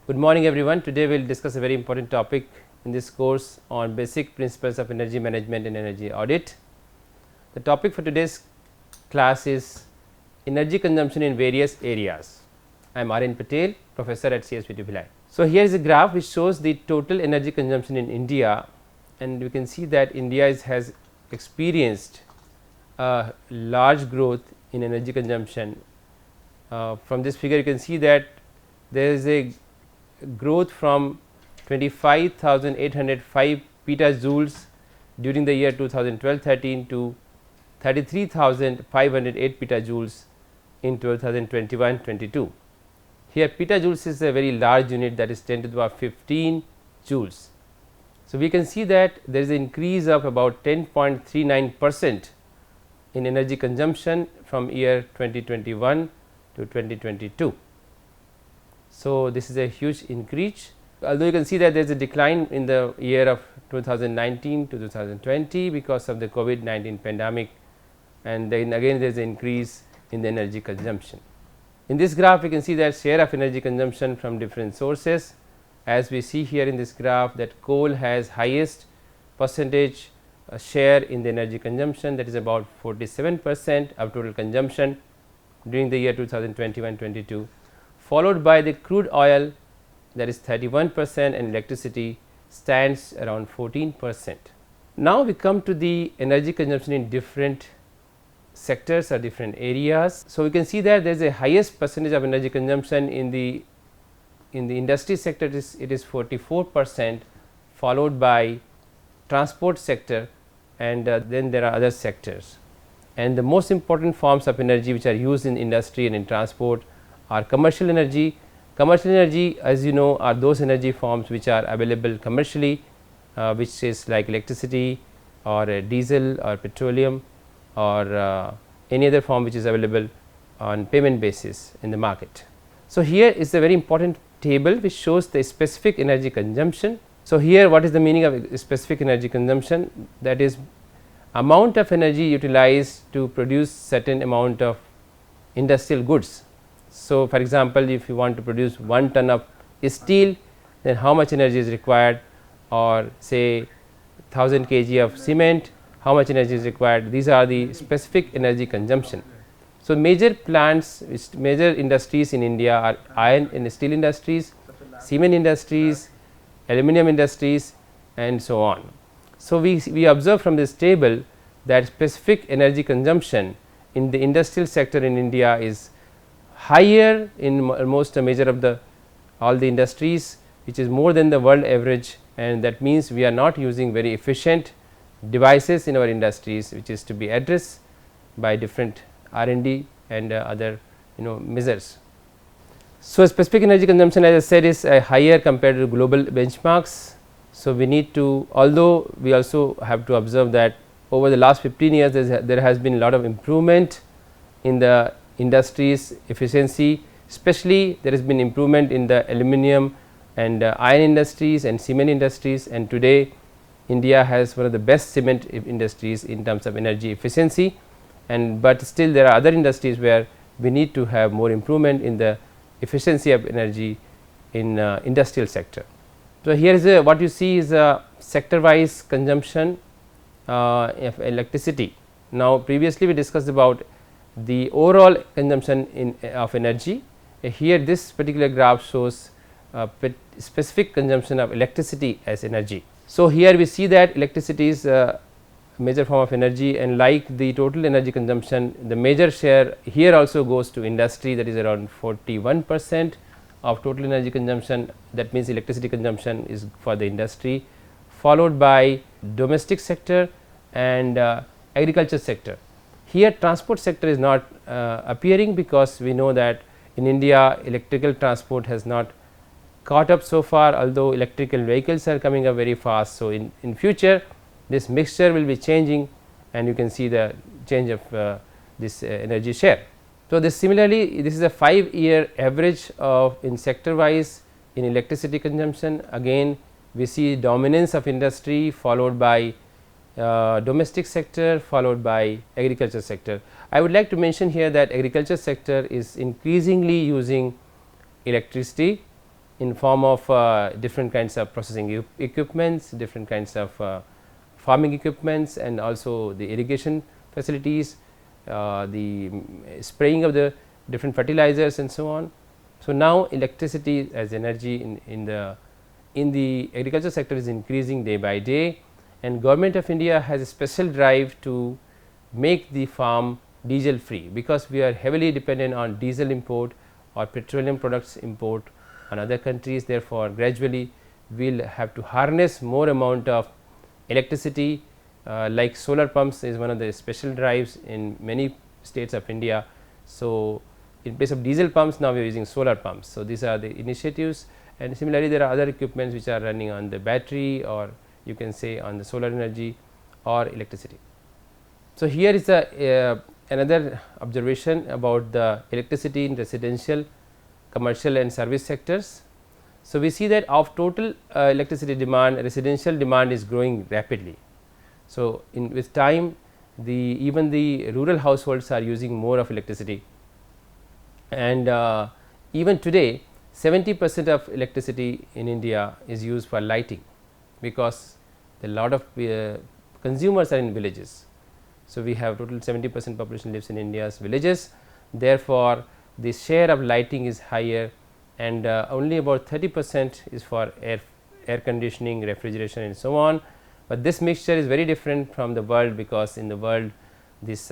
Good morning everyone. Today we will discuss a very important topic in this course on basic principles of energy management and energy audit. The topic for today's class is energy consumption in various areas. I am R.N. Patel, professor at CSPT Bhilai. So, here is a graph which shows the total energy consumption in India, and we can see that India has experienced a large growth in energy consumption. From this figure you can see that there is a growth from 25,805 petajoules during the year 2012-13 to 33,508 petajoules in 2021-22. Here petajoules is a very large unit, that is 10 to the power 15 joules. So, we can see that there is an increase of about 10.39% in energy consumption from year 2021 to 2022. So, this is a huge increase, although you can see that there is a decline in the year of 2019 to 2020 because of the COVID-19 pandemic, and then again there is an increase in the energy consumption. In this graph, we can see that share of energy consumption from different sources. As we see here in this graph, that coal has highest percentage share in the energy consumption, that is about 47% of total consumption during the year 2021-22. Followed by the crude oil, that is 31%, and electricity stands around 14%. Now, we come to the energy consumption in different sectors or different areas. So, we can see that there is a highest percentage of energy consumption in the industry sector, it is 44%, followed by transport sector, and then there are other sectors. And the most important forms of energy which are used in industry and in transport are commercial energy. Commercial energy, as you know, are those energy forms which are available commercially, which is like electricity or diesel or petroleum or any other form which is available on payment basis in the market. So, here is a very important table which shows the specific energy consumption. So, here what is the meaning of specific energy consumption? That is amount of energy utilized to produce certain amount of industrial goods. So, for example, if you want to produce 1 ton of steel, then how much energy is required, or say 1000 kg of cement, how much energy is required. These are the specific energy consumption. So, major plants, major industries in India are iron and steel industries, cement industries, aluminum industries, and so on. So, we observe from this table that specific energy consumption in the industrial sector in India is higher in most major of the all the industries, which is more than the world average, and that means we are not using very efficient devices in our industries, which is to be addressed by different R&D and other measures. So, specific energy consumption, as I said, is higher compared to global benchmarks. So, we need to, although we also have to observe that over the last 15 years there has been a lot of improvement in the industries efficiency, especially there has been improvement in the aluminum and iron industries and cement industries, and today India has one of the best cement industries in terms of energy efficiency, and but still there are other industries where we need to have more improvement in the efficiency of energy in industrial sector. So, here is what you see is a sector wise consumption of electricity. Now, previously we discussed about the overall consumption of energy. Here this particular graph shows specific consumption of electricity as energy. So, here we see that electricity is a major form of energy, and like the total energy consumption, the major share here also goes to industry, that is around 41% of total energy consumption. That means electricity consumption is for the industry, followed by domestic sector and agriculture sector. Here transport sector is not appearing, because we know that in India electrical transport has not caught up so far, although electrical vehicles are coming up very fast. So, in future this mixture will be changing, and you can see the change of this energy share. So, this similarly this is a 5-year average of in sector wise in electricity consumption. Again we see dominance of industry, followed by domestic sector, followed by agriculture sector. I would like to mention here that agriculture sector is increasingly using electricity, in form of different kinds of processing equipments, different kinds of farming equipments, and also the irrigation facilities, the spraying of the different fertilizers and so on. So, now electricity as energy in the agriculture sector is increasing day by day, and Government of India has a special drive to make the farm diesel free, because we are heavily dependent on diesel import or petroleum products import on other countries. Therefore, gradually we will have to harness more amount of electricity, like solar pumps is one of the special drives in many states of India. So, in place of diesel pumps, now we are using solar pumps. So, these are the initiatives, and similarly there are other equipments which are running on the battery, or you can say on the solar energy or electricity. So, here is another observation about the electricity in residential, commercial and service sectors. So, we see that of total electricity demand, residential demand is growing rapidly. So, with time even the rural households are using more of electricity, and even today 70% of electricity in India is used for lighting, because a lot of consumers are in villages. So, we have total 70% population lives in India's villages. Therefore, the share of lighting is higher, and only about 30% is for air conditioning, refrigeration and so on. But this mixture is very different from the world, because in the world this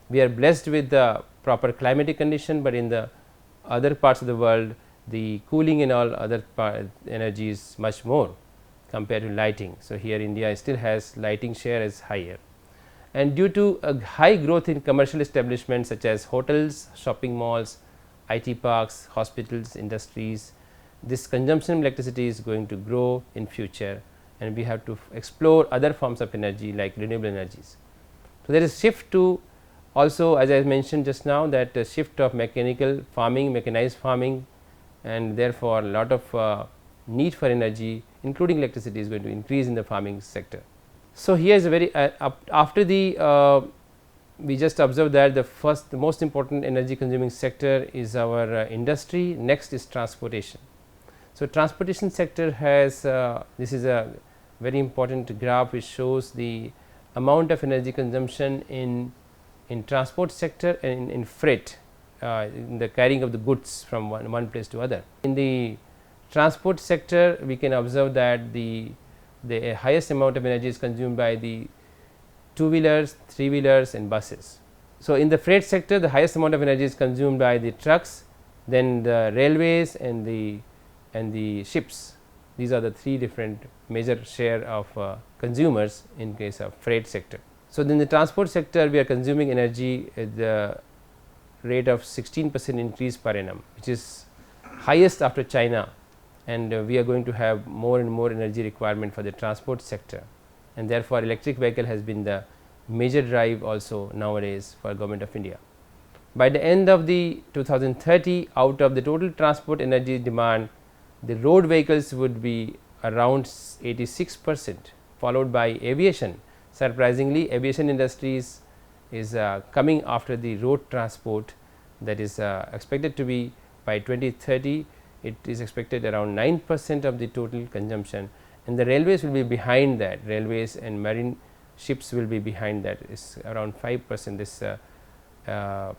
we are blessed with the proper climatic condition, but in the other parts of the world the cooling and all other energy is much more compared to lighting. So, here India still has lighting share is higher, and due to a high growth in commercial establishments such as hotels, shopping malls, IT parks, hospitals, industries, this consumption of electricity is going to grow in future, and we have to explore other forms of energy like renewable energies. So, there is shift to also, as I mentioned just now, that shift of mechanical farming, mechanized farming, and therefore, a lot of need for energy including electricity is going to increase in the farming sector. So, here is a very after the we just observed that the most important energy consuming sector is our industry, next is transportation. So, transportation sector has this is a very important graph which shows the amount of energy consumption in transport sector and in freight, in the carrying of the goods from one place to other. In the transport sector, we can observe that the highest amount of energy is consumed by the two wheelers, three wheelers and buses. So, in the freight sector, the highest amount of energy is consumed by the trucks, then the railways and the ships. These are the three different major share of consumers in case of freight sector. So, in the transport sector, we are consuming energy at the rate of 16% increase per annum, which is highest after China, and we are going to have more and more energy requirement for the transport sector, and therefore, electric vehicle has been the major drive also nowadays for Government of India. By the end of the 2030, out of the total transport energy demand, the road vehicles would be around 86%, followed by aviation. Surprisingly, aviation industries is coming after the road transport, that is expected to be by 2030, it is expected around 9% of the total consumption, and the railways will be behind that. Railways and marine ships will be behind that, is around 5% this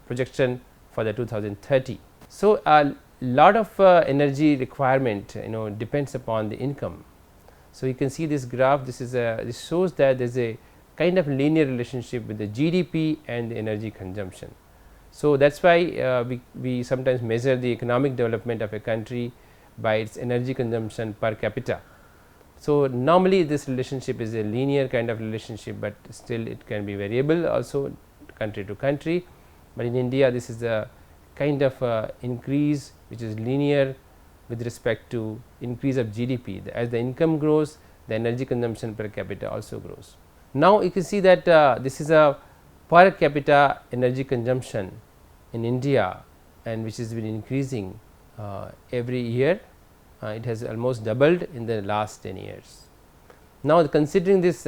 projection for the 2030. So, a lot of energy requirement depends upon the income. So, you can see this graph, this shows that there is a kind of linear relationship with the GDP and the energy consumption. So, that is why we sometimes measure the economic development of a country by its energy consumption per capita. So, normally this relationship is a linear kind of relationship, but still it can be variable also country to country, but in India this is a kind of increase which is linear with respect to increase of GDP. As the income grows, the energy consumption per capita also grows. Now, you can see that this is a per capita energy consumption in India, and which has been increasing every year. It has almost doubled in the last 10 years. Now, considering this,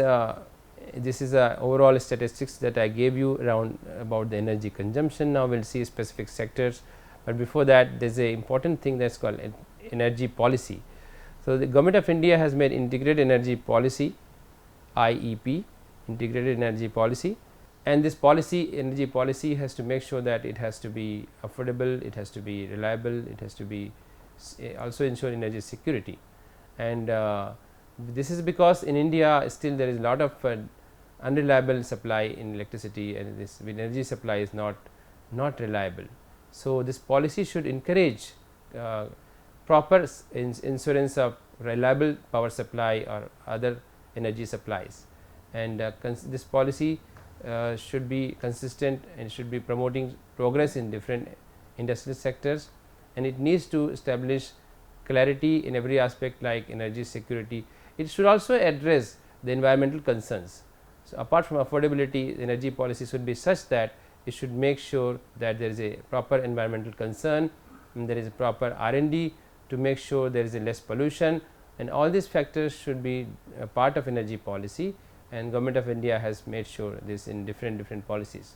this is a overall statistics that I gave you around about the energy consumption. Now, we will see specific sectors, but before that there is a important thing that is called energy policy. So, the Government of India has made integrated energy policy IEP, integrated energy policy, and this policy energy policy has to make sure that it has to be affordable, it has to be reliable, it has to be also ensure energy security. And this is because in India still there is a lot of unreliable supply in electricity, and this energy supply is not reliable. So, this policy should encourage proper insurance of reliable power supply or other energy supplies, and this policy should be consistent and should be promoting progress in different industrial sectors, and it needs to establish clarity in every aspect like energy security. It should also address the environmental concerns. So, apart from affordability, energy policy should be such that it should make sure that there is a proper environmental concern, and there is a proper R&D to make sure there is a less pollution, and all these factors should be a part of energy policy, and Government of India has made sure this in different policies.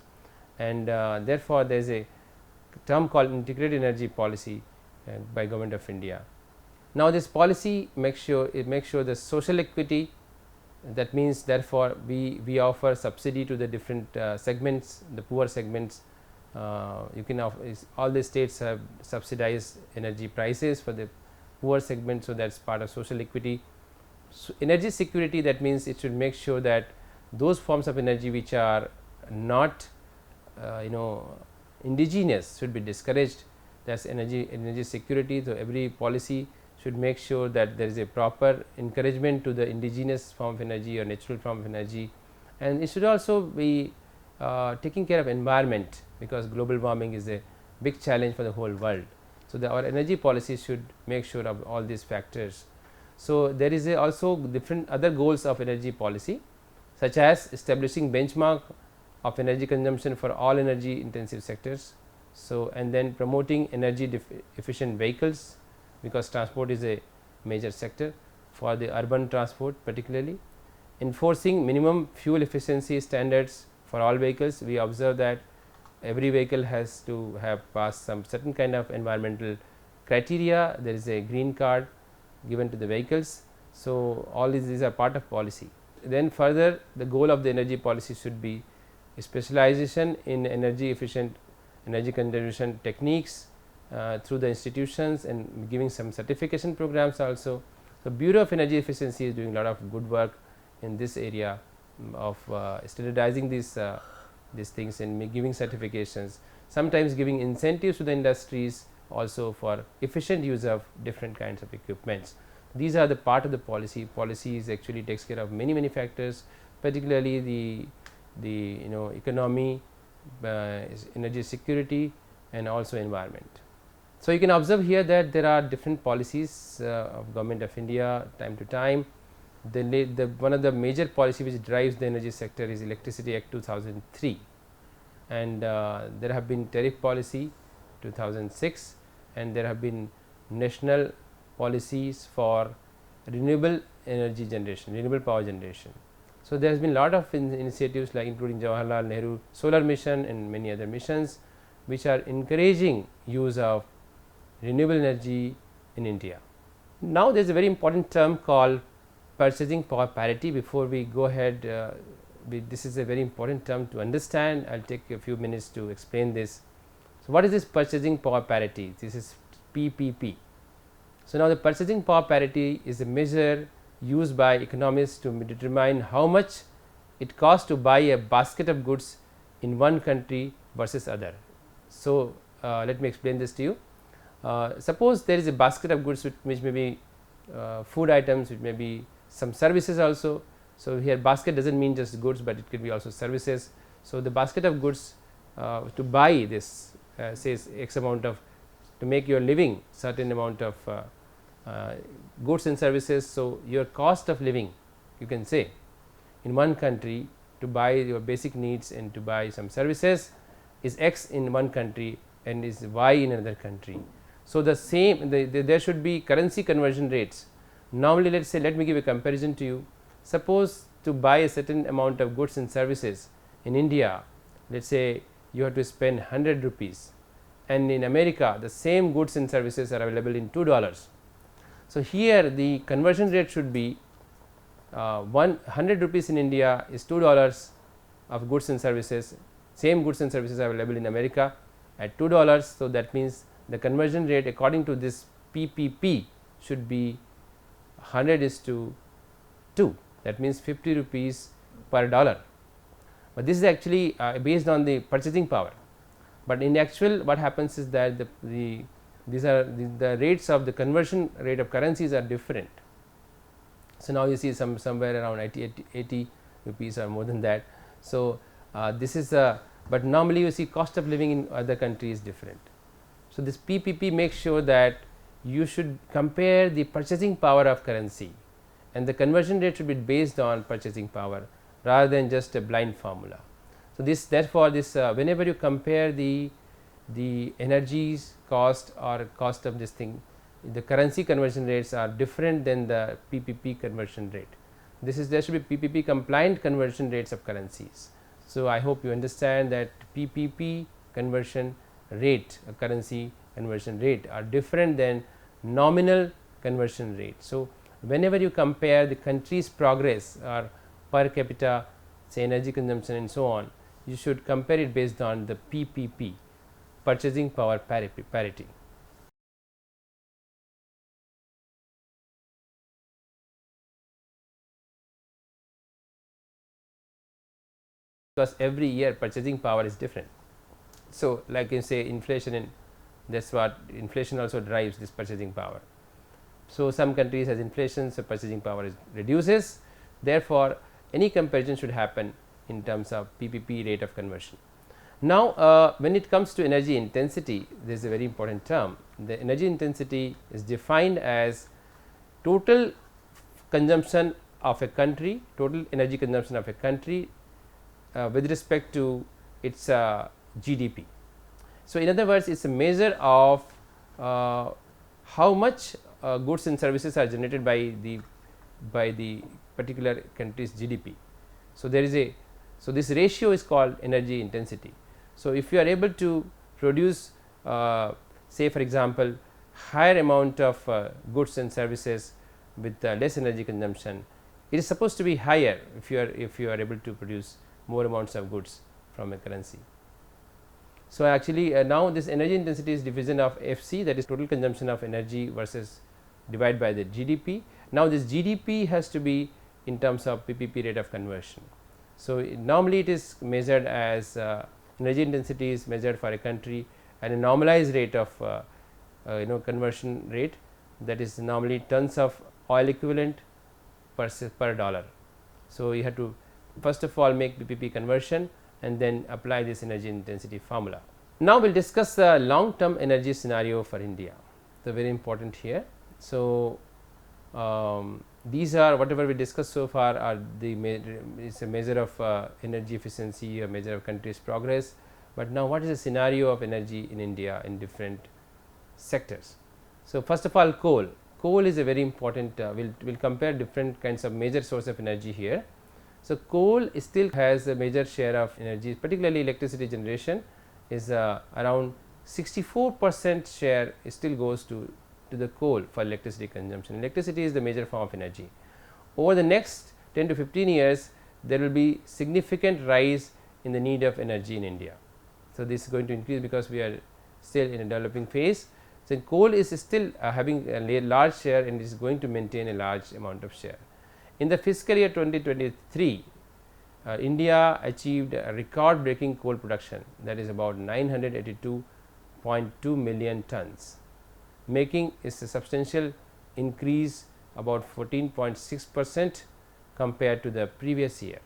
And therefore, there is a term called integrated energy policy by Government of India. Now, this policy makes sure the social equity, that means therefore, we offer subsidy to the different segments, the poor segments. You can all the states have subsidized energy prices for the poor segment. So, that is part of social equity. So, energy security, that means it should make sure that those forms of energy which are not indigenous should be discouraged. That is energy security. So, every policy should make sure that there is a proper encouragement to the indigenous form of energy or natural form of energy, and it should also be taking care of environment, because global warming is a big challenge for the whole world. So, our energy policy should make sure of all these factors. So, there is also different other goals of energy policy, such as establishing benchmark of energy consumption for all energy intensive sectors. So, and then promoting energy efficient vehicles, because transport is a major sector for the urban transport particularly. Enforcing minimum fuel efficiency standards for all vehicles. We observe that every vehicle has to have passed some certain kind of environmental criteria. There is a green card given to the vehicles. So, all these are part of policy. Then further, the goal of the energy policy should be specialization in energy efficient energy conservation techniques through the institutions, and giving some certification programs also. The Bureau of Energy Efficiency is doing a lot of good work in this area of standardizing these things and giving certifications, sometimes giving incentives to the industries also for efficient use of different kinds of equipments. These are the part of the policy. Policy is actually takes care of many factors, particularly the economy, energy security, and also environment. So, you can observe here that there are different policies of Government of India time to time. One of the major policy which drives the energy sector is Electricity Act 2003, and there have been tariff policy 2006, and there have been national policies for renewable energy generation, renewable power generation. So, there has been lot of initiatives like including Jawaharlal Nehru solar mission and many other missions, which are encouraging use of renewable energy in India. Now, there is a very important term called purchasing power parity. Before we go ahead, this is a very important term to understand. I will take a few minutes to explain this. So, what is this purchasing power parity? This is PPP. So, now the purchasing power parity is a measure used by economists to determine how much it costs to buy a basket of goods in one country versus other. So, let me explain this to you. Suppose there is a basket of goods which may be food items, which may be some services also. So, here basket does not mean just goods, but it could be also services. So, the basket of goods to buy this says x amount of, to make your living certain amount of goods and services. So, your cost of living, you can say, in one country to buy your basic needs and to buy some services is x in one country and is y in another country. So, the same there should be currency conversion rates. Normally, let us say, let me give a comparison to you. Suppose to buy a certain amount of goods and services in India, let us say you have to spend 100 rupees, and in America the same goods and services are available in $2. So, here the conversion rate should be 100 rupees in India is $2 of goods and services, same goods and services are available in America at $2. So, that means the conversion rate according to this PPP should be 100:2, that means 50 rupees per dollar, but this is actually based on the purchasing power, but in actual what happens is that these are the rates of the conversion rate of currencies are different. So, now you see somewhere around 80 rupees or more than that. So, this is but normally you see cost of living in other countries is different. So, this PPP makes sure that you should compare the purchasing power of currency and the conversion rate should be based on purchasing power rather than just a blind formula. So, this therefore, this whenever you compare the energies cost or cost of this thing, the currency conversion rates are different than the PPP conversion rate. This is there should be PPP compliant conversion rates of currencies. So, I hope you understand that PPP conversion rate, currency conversion rate are different than nominal conversion rate. So, whenever you compare the country's progress or per capita, say energy consumption and so on, you should compare it based on the PPP, purchasing power parity. Because every year purchasing power is different. So, like you say inflation, and that is what inflation also drives this purchasing power. So, some countries has inflation, so purchasing power reduces, therefore, any comparison should happen in terms of PPP rate of conversion. Now, when it comes to energy intensity, there is a very important term. The energy intensity is defined as total consumption of a country, total energy consumption of a country with respect to its GDP. So, in other words, it is a measure of how much goods and services are generated by the particular country's GDP. So, there is a this ratio is called energy intensity. So, if you are able to produce say for example, higher amount of goods and services with less energy consumption, it is supposed to be higher if you are able to produce more amounts of goods from a currency. So, actually now this energy intensity is division of FC, that is total consumption of energy versus divided by the GDP. Now, this GDP has to be in terms of PPP rate of conversion. So, normally it is measured as energy intensity is measured for a country and a normalized rate of conversion rate, that is normally tons of oil equivalent per dollar. So, you have to first of all make PPP conversion and then apply this energy intensity formula. Now, we will discuss the long term energy scenario for India, the very important here. So, these are whatever we discussed so far are the is a measure of energy efficiency, a measure of country's progress, but now what is the scenario of energy in India in different sectors. So, first of all coal is a very important, we will compare different kinds of major source of energy here. So, coal still has a major share of energy, particularly electricity generation is around 64% share still goes to the coal for electricity consumption. Electricity is the major form of energy. Over the next 10 to 15 years, there will be significant rise in the need of energy in India. So, this is going to increase because we are still in a developing phase. So, coal is still having a large share and is going to maintain a large amount of share. In the fiscal year 2023, India achieved a record breaking coal production, that is about 982.2 million tons, making is a substantial increase about 14.6% compared to the previous year.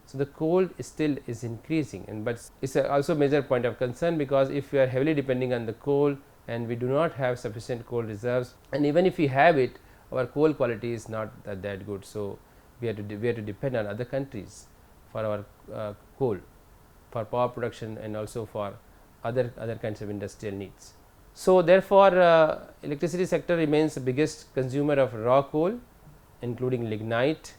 So, the coal still is increasing, and but it is also a major point of concern, because if we are heavily depending on the coal and we do not have sufficient coal reserves, and even if we have it, our coal quality is not that good. So, we have to depend on other countries for our coal for power production and also for other kinds of industrial needs. So, therefore, electricity sector remains the biggest consumer of raw coal, including lignite,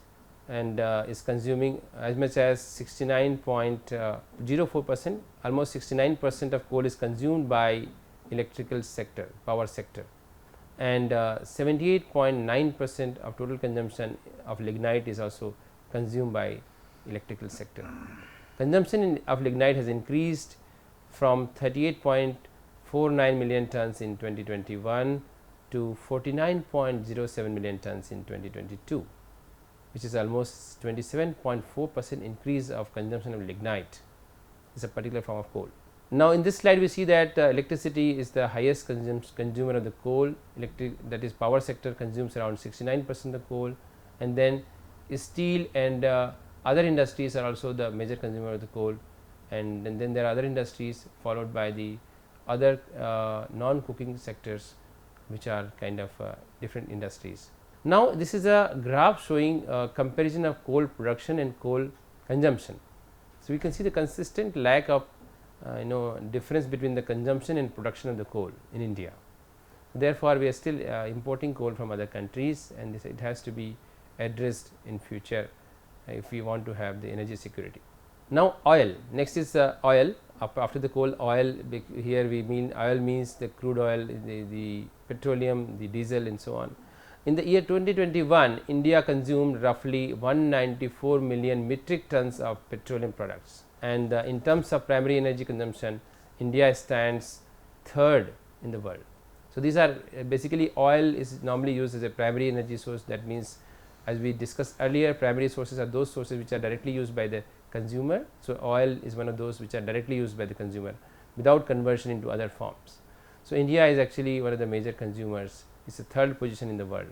and is consuming as much as 69.04%, almost 69% of coal is consumed by electrical sector, power sector, and 78.9% of total consumption of lignite is also consumed by electrical sector. Consumption of lignite has increased from 38.49 million tons in 2021 to 49.07 million tons in 2022, which is almost 27.4% increase of consumption of lignite. Is a particular form of coal. Now, in this slide we see that electricity is the highest consumer of the coal. That is, power sector consumes around 69% of coal, and then steel and other industries are also the major consumer of the coal, and then there are other industries followed by the other non-cooking sectors, which are kind of different industries. Now, this is a graph showing comparison of coal production and coal consumption. So, we can see the consistent lack of difference between the consumption and production of the coal in India. Therefore, we are still importing coal from other countries, and it has to be addressed in future if we want to have the energy security. Now, oil, next is oil. After the coal, oil, here we mean oil means the crude oil, the petroleum, the diesel and so on. In the year 2021, India consumed roughly 194 million metric tons of petroleum products, and in terms of primary energy consumption, India stands third in the world. So, these are basically oil is normally used as a primary energy source. That means, as we discussed earlier, primary sources are those sources which are directly used by the consumer. So, oil is one of those which are directly used by the consumer without conversion into other forms. So, India is actually one of the major consumers. It is the third position in the world.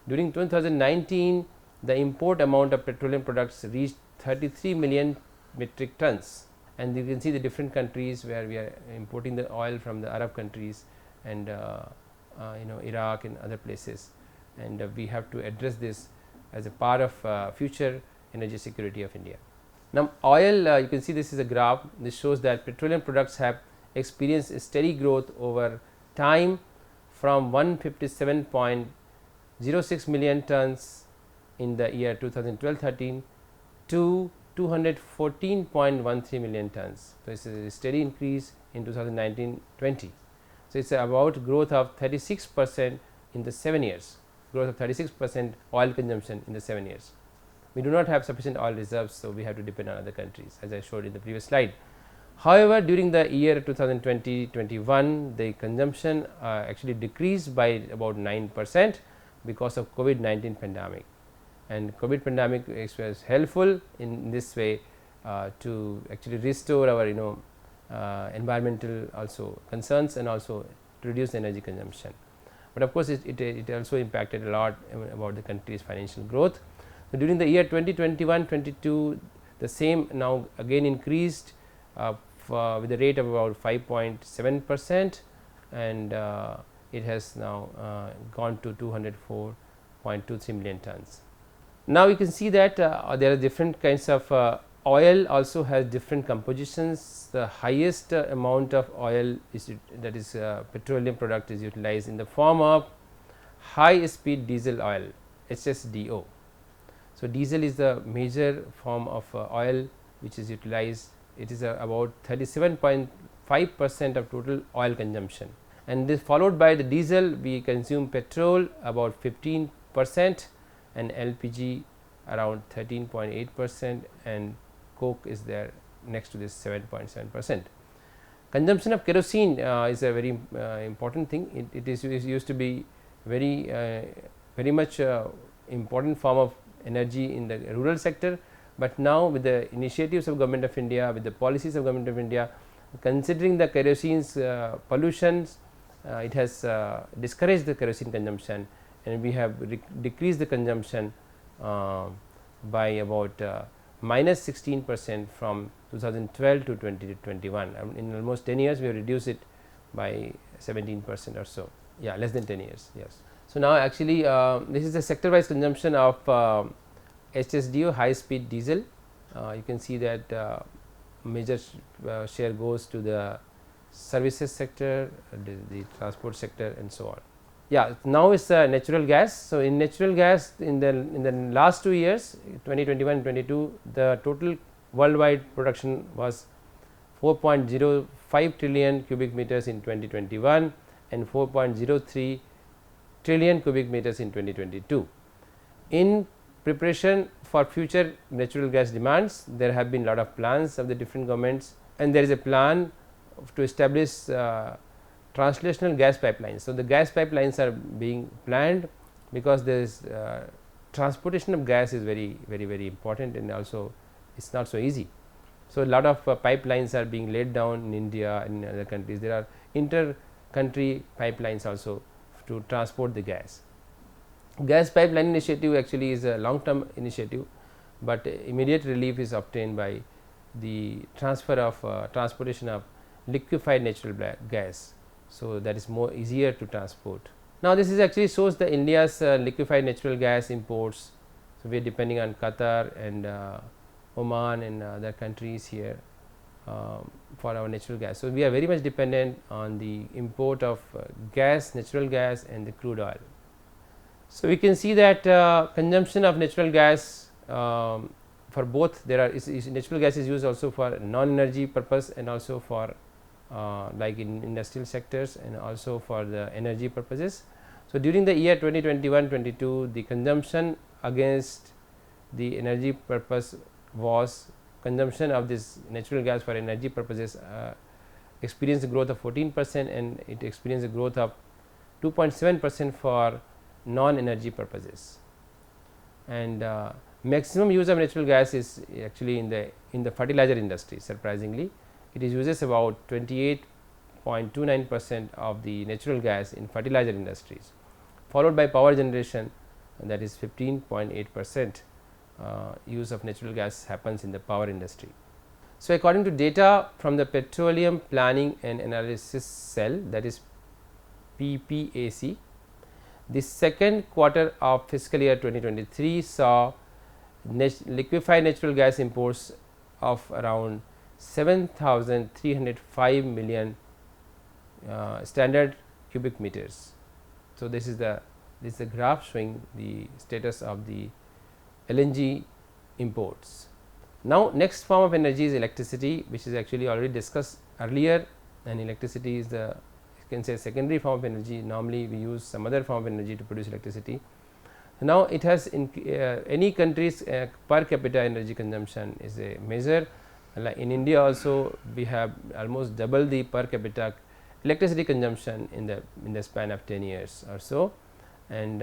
During 2019, the import amount of petroleum products reached 33 million metric tons, and you can see the different countries where we are importing the oil from the Arab countries and Iraq and other places, and we have to address this as a part of future energy security of India. Now, oil, you can see this is a graph. This shows that petroleum products have experienced a steady growth over time from 157.06 million tons in the year 2012-13 to 214.13 million tons. So, it is a steady increase in 2019-20. So, it is about growth of 36% in the 7 years, growth of 36% oil consumption in the 7 years. We do not have sufficient oil reserves, so we have to depend on other countries, as I showed in the previous slide. However, during the year 2020-21, the consumption actually decreased by about 9% because of COVID-19 pandemic, and COVID pandemic was helpful in this way to actually restore our environmental also concerns and also to reduce the energy consumption. But of course, it also impacted a lot about the country's financial growth. So, during the year 2021-22, the same now again increased with a rate of about 5.7%, and it has now gone to 204.23 million tons. Now, you can see that there are different kinds of oil also has different compositions. The highest amount of oil is that is petroleum product is utilized in the form of high speed diesel oil, HSDO. So, diesel is the major form of oil which is utilized. It is about 37.5% of total oil consumption, and this followed by the diesel we consume petrol about 15% and LPG around 13.8%, and coke is there next to this 7.7%. Consumption of kerosene is a very important thing. It is used to be very much important form of energy in the rural sector, but now with the initiatives of Government of India, with the policies of Government of India, considering the kerosene's pollutions, it has discouraged the kerosene consumption, and we have decreased the consumption by about minus 16% from 2012 to 2021. In almost 10 years we have reduced it by 17% or so, yeah, less than 10 years, yes. So, now actually this is the sector wise consumption of HSDO, high speed diesel. You can see that major share goes to the services sector, the transport sector and so on. Yeah, now is natural gas. So, in natural gas in the last 2 years 2021-22, the total worldwide production was 4.05 trillion cubic meters in 2021 and 4.03 trillion cubic meters in 2022. In preparation for future natural gas demands, there have been lot of plans of the different governments, and there is a plan to establish translational gas pipelines. So, the gas pipelines are being planned because there is transportation of gas is very important, and also it is not so easy. So, a lot of pipelines are being laid down in India and in other countries. There are inter country pipelines also to transport the gas. Gas pipeline initiative actually is a long term initiative, but immediate relief is obtained by the transfer of transportation of liquefied natural gas. So, that is more easier to transport. Now, this is actually shows the India's liquefied natural gas imports. So, we are depending on Qatar and Oman and other countries here for our natural gas. So, we are very much dependent on the import of gas, natural gas and the crude oil. So, we can see that consumption of natural gas for both there are natural gas is used also for non-energy purpose and also for like in industrial sectors and also for the energy purposes. So, during the year 2021-22 the consumption against the energy purpose was consumption of this natural gas for energy purposes experienced a growth of 14% and it experienced a growth of 2.7% for non-energy purposes. And maximum use of natural gas is actually in the fertilizer industry. Surprisingly, it is uses about 28.29% of the natural gas in fertilizer industries, followed by power generation, and that is 15.8% use of natural gas happens in the power industry. So, according to data from the Petroleum Planning and Analysis Cell, that is PPAC, the second quarter of fiscal year 2023 saw liquefied natural gas imports of around 7,305 million standard cubic meters. So, this is the graph showing the status of the LNG imports. Now, next form of energy is electricity, which is actually already discussed earlier, and electricity is the you can say secondary form of energy. Normally, we use some other form of energy to produce electricity. Now, it has any country's per capita energy consumption is a measure. Like in India also we have almost double the per capita electricity consumption in the span of 10 years or so, and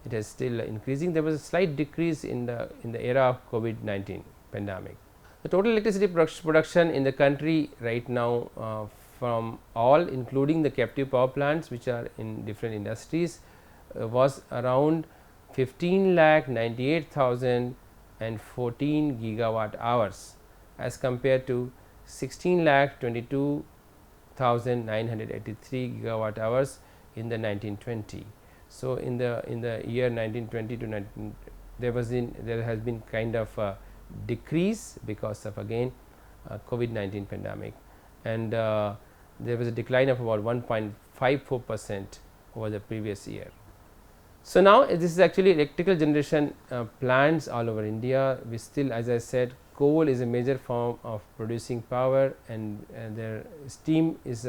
it is still increasing. There was a slight decrease in the era of COVID-19 pandemic. The total electricity production in the country right now from all including the captive power plants which are in different industries was around 15,98,014 gigawatt hours as compared to 16,22,983 gigawatt hours in the 1920. So, in the year 1920 to 19 there has been kind of a decrease because of again COVID-19 pandemic, and there was a decline of about 1.54% over the previous year. So, now this is actually electrical generation plants all over India. We still, as I said, coal is a major form of producing power, and their steam is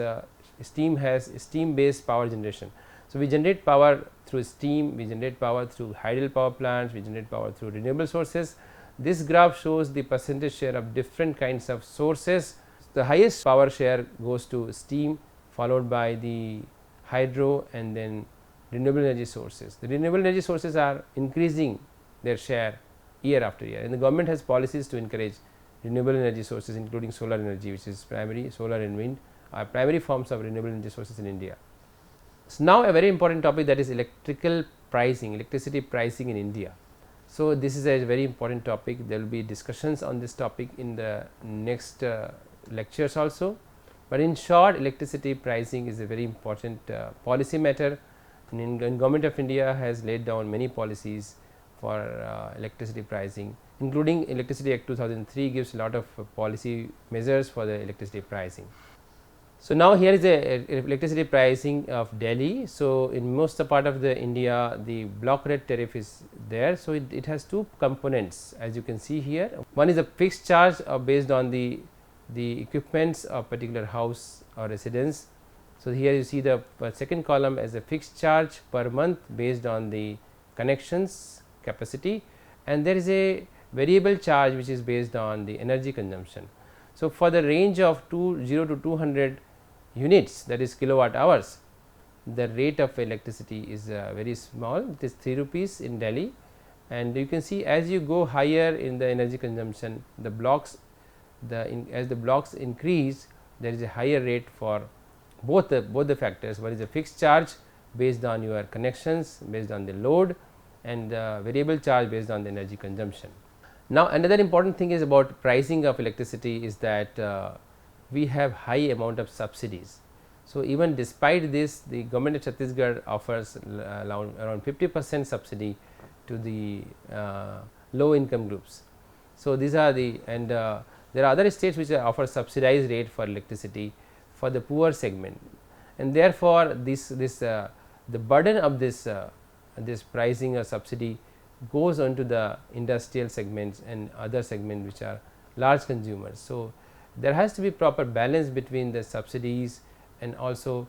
steam based power generation. So, we generate power through steam, we generate power through hydel power plants, we generate power through renewable sources. This graph shows the percentage share of different kinds of sources. The highest power share goes to steam, followed by the hydro and then renewable energy sources. The renewable energy sources are increasing their share year after year, and the government has policies to encourage renewable energy sources including solar energy, which is primary. Solar and wind are primary forms of renewable energy sources in India. So, now a very important topic, that is electricity pricing in India. So, this is a very important topic. There will be discussions on this topic in the next lectures also, but in short, electricity pricing is a very important policy matter, and Government of India has laid down many policies for electricity pricing, including Electricity Act 2003 gives a lot of policy measures for the electricity pricing. So, now here is the electricity pricing of Delhi. So, in most part of the India the block rate tariff is there. So, it has two components, as you can see here. One is a fixed charge based on the equipments of particular house or residence, So, here you see the second column as a fixed charge per month based on the connections capacity, and there is a variable charge which is based on the energy consumption. So, for the range of 0 to 200 units, that is kilowatt hours, the rate of electricity is very small, it is 3 rupees in Delhi, and you can see as you go higher in the energy consumption, the blocks as the blocks increase, there is a higher rate for both the factors. One is a fixed charge based on your connections, based on the load, and variable charge based on the energy consumption. Now, another important thing is about pricing of electricity is that we have high amount of subsidies. So, even despite this, the government of Chhattisgarh offers around 50% subsidy to the low income groups. So, these are the, and there are other states which offer subsidized rate for electricity for the poor segment, and therefore, the burden of this pricing or subsidy goes on to the industrial segments and other segments which are large consumers. So, there has to be proper balance between the subsidies and also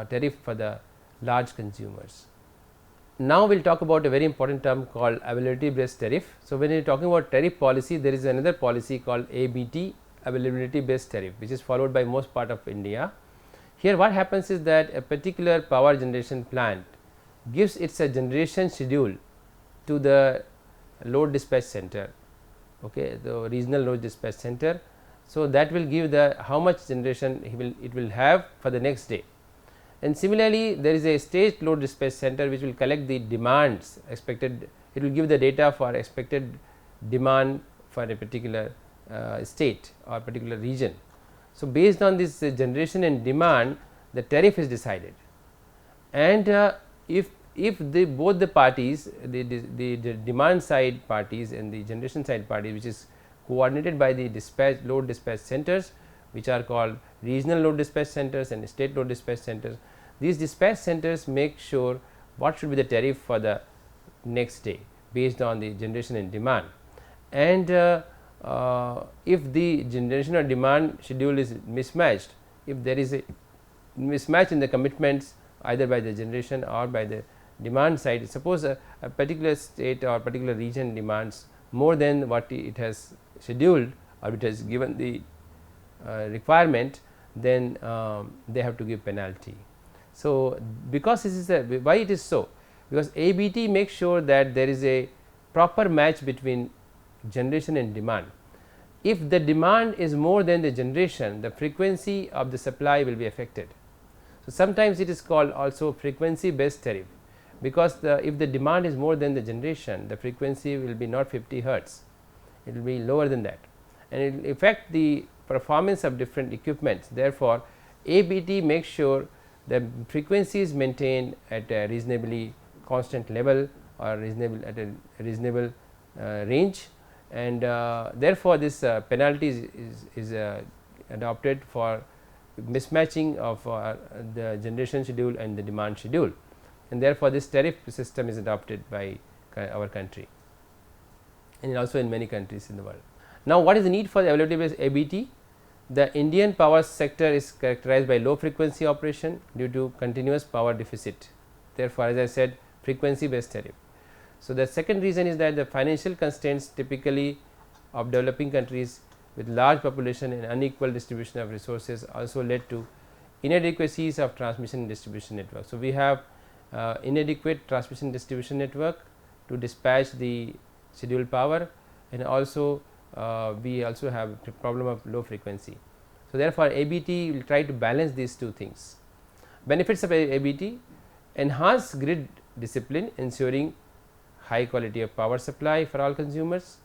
tariff for the large consumers. Now, we will talk about a very important term called availability based tariff. So, when you are talking about tariff policy, there is another policy called ABT, availability based tariff, which is followed by most part of India. Here what happens is that a particular power generation plant gives its generation schedule to the load dispatch center, okay, the regional load dispatch center. So, that will give the how much generation it will have for the next day. And similarly, there is a state load dispatch center which will collect the demands expected, it will give the data for expected demand for a particular state or particular region. So, based on this generation and demand, the tariff is decided, and if both the parties, the demand side parties and the generation side parties, which is coordinated by the load dispatch centers, which are called regional load dispatch centers and state load dispatch centers. These dispatch centers make sure what should be the tariff for the next day based on the generation and demand, and if the generation or demand schedule is mismatched, if there is a mismatch in the commitments either by the generation or by the demand side, suppose a particular state or particular region demands more than what it has scheduled or it has given the requirement, then they have to give penalty. So, because this is why it is so, because ABT makes sure that there is a proper match between generation and demand. If the demand is more than the generation, the frequency of the supply will be affected. So, sometimes it is called also frequency based tariff, because if the demand is more than the generation, the frequency will be not 50 hertz, it will be lower than that, and it will affect the performance of different equipments. Therefore, ABT makes sure the frequency is maintained at a reasonably constant level or at a reasonable range, and therefore, this penalty is adopted for mismatching of the generation schedule and the demand schedule, and therefore, this tariff system is adopted by our country and also in many countries in the world. Now, what is the need for the availability based ABT? The Indian power sector is characterized by low frequency operation due to continuous power deficit. Therefore, as I said, frequency based tariff. So, the second reason is that the financial constraints typically of developing countries with large population and unequal distribution of resources also led to inadequacies of transmission and distribution network. So, we have inadequate transmission distribution network to dispatch the scheduled power, and also we also have the problem of low frequency. So, therefore, ABT will try to balance these two things. Benefits of ABT: enhance grid discipline, ensuring high quality of power supply for all consumers,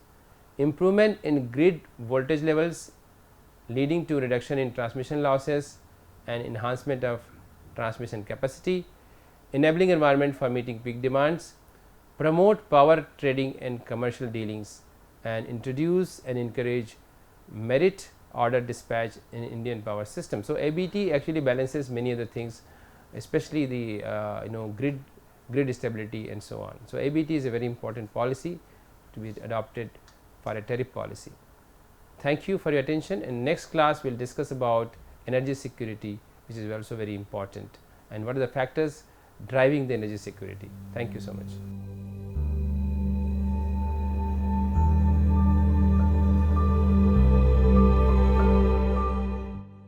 improvement in grid voltage levels leading to reduction in transmission losses and enhancement of transmission capacity, enabling environment for meeting peak demands, promote power trading and commercial dealings, and introduce and encourage merit order dispatch in Indian power system. So, ABT actually balances many other things, especially the grid stability and so on. So, ABT is a very important policy to be adopted for a tariff policy. Thank you for your attention, and next class we will discuss about energy security which is also very important, and what are the factors driving the energy security. Thank you so much.